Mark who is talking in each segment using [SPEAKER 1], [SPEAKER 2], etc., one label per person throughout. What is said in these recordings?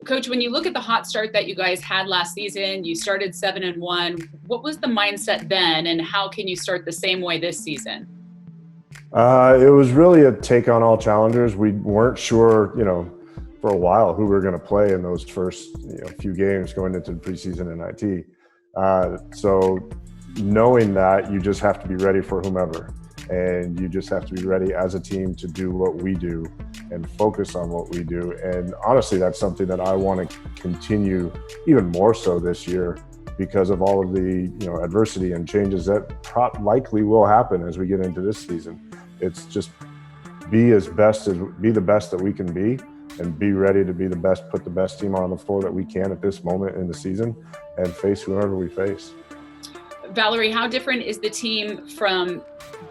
[SPEAKER 1] Coach, when you look at the hot start that you guys had last season, you started 7-1. What was the mindset then, and how can you start the same way this season?
[SPEAKER 2] It was really a take on all challengers. We weren't sure, for a while who we were going to play in those first few games going into the preseason in IT. So knowing that, you just have to be ready for whomever, and you just have to be ready as a team to do what we do and focus on what we do. And honestly, that's something that I want to continue even more so this year because of all of the adversity and changes that likely will happen as we get into this season. It's just be the best that we can be, and be ready to be the best, put the best team on the floor that we can at this moment in the season, and face whoever we face.
[SPEAKER 1] Valerie, how different is the team from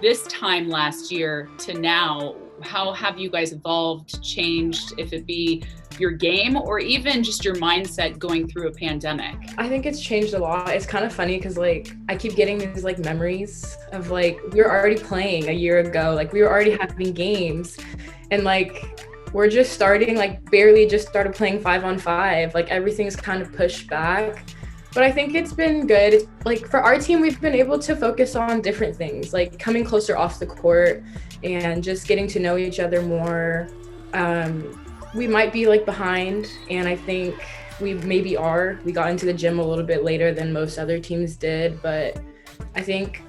[SPEAKER 1] this time last year to now? How have you guys evolved, changed, if it be your game or even just your mindset going through a pandemic?
[SPEAKER 3] I think it's changed a lot. It's kind of funny because I keep getting these memories of we were already playing a year ago, we were already having games, and we're just starting, barely just started playing 5-on-5. Everything's kind of pushed back. But I think it's been good. For our team, we've been able to focus on different things, coming closer off the court and just getting to know each other more. We might be behind, and I think we maybe are. We got into the gym a little bit later than most other teams did, but I think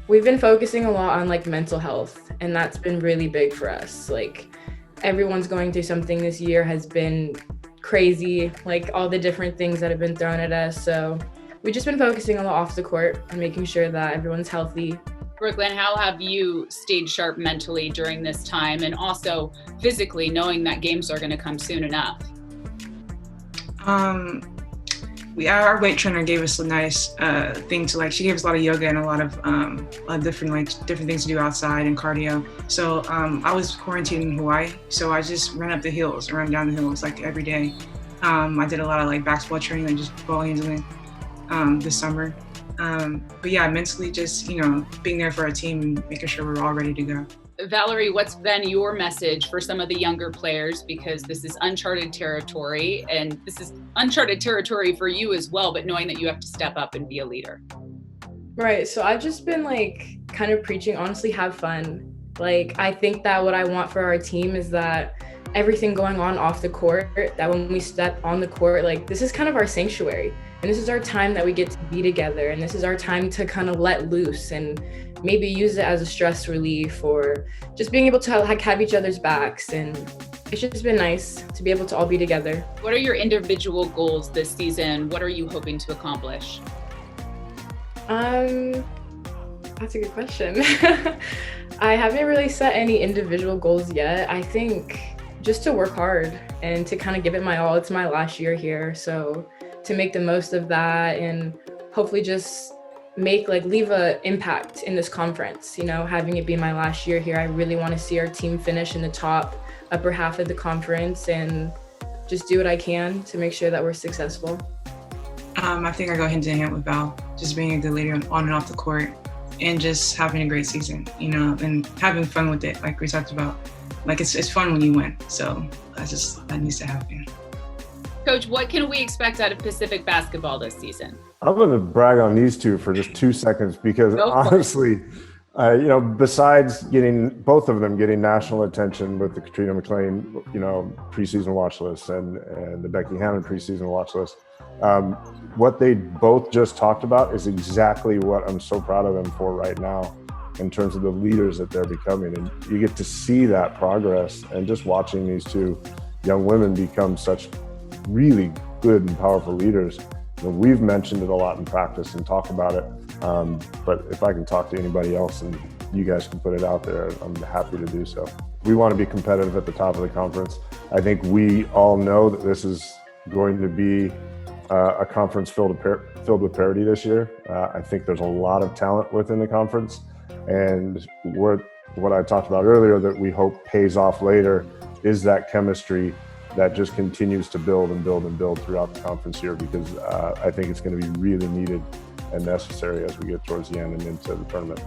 [SPEAKER 3] we've been focusing a lot on mental health, and that's been really big for us. Everyone's going through something this year has been crazy, all the different things that have been thrown at us. So we've just been focusing a lot off the court and making sure that everyone's healthy.
[SPEAKER 1] Brooklyn, how have you stayed sharp mentally during this time, and also physically, knowing that games are going to come soon enough?
[SPEAKER 4] Our weight trainer gave us a nice thing to she gave us a lot of yoga and a lot of different things to do outside and cardio. So I was quarantined in Hawaii, so I just ran down the hills every day. I did a lot of basketball training, just ball handling this summer. But yeah, mentally just being there for our team and making sure we're all ready to go.
[SPEAKER 1] Valerie, what's been your message for some of the younger players? Because this is uncharted territory, and this is uncharted territory for you as well, but knowing that you have to step up and be a leader.
[SPEAKER 3] Right. So I've just been kind of preaching, honestly, have fun. I think that what I want for our team is that everything going on off the court, that when we step on the court, this is kind of our sanctuary. And this is our time that we get to be together. And this is our time to kind of let loose and maybe use it as a stress relief, or just being able to have each other's backs. And it's just been nice to be able to all be together.
[SPEAKER 1] What are your individual goals this season? What are you hoping to accomplish?
[SPEAKER 3] That's a good question. I haven't really set any individual goals yet. I think just to work hard and to kind of give it my all. It's my last year here, so to make the most of that and hopefully just leave an impact in this conference. Having it be my last year here, I really want to see our team finish in the upper half of the conference and just do what I can to make sure that we're successful.
[SPEAKER 4] I think I go hand in hand with Val, just being a good leader on and off the court and just having a great season, and having fun with it. Like we talked about, it's fun when you win. So that needs to happen.
[SPEAKER 1] Coach, what can we expect out of Pacific basketball this season?
[SPEAKER 2] I'm going to brag on these two for just 2 seconds because honestly, besides both of them getting national attention with the Katrina McLean, preseason watch list and the Becky Hammond preseason watch list, what they both just talked about is exactly what I'm so proud of them for right now in terms of the leaders that they're becoming. And you get to see that progress, and just watching these two young women become such really good and powerful leaders. We've mentioned it a lot in practice and talk about it, but if I can talk to anybody else and you guys can put it out there, I'm happy to do so. We want to be competitive at the top of the conference. I think we all know that this is going to be a conference filled with parity this year. I think there's a lot of talent within the conference, and what I talked about earlier that we hope pays off later is that chemistry that just continues to build and build and build throughout the conference year, because I think it's going to be really needed and necessary as we get towards the end and into the tournament.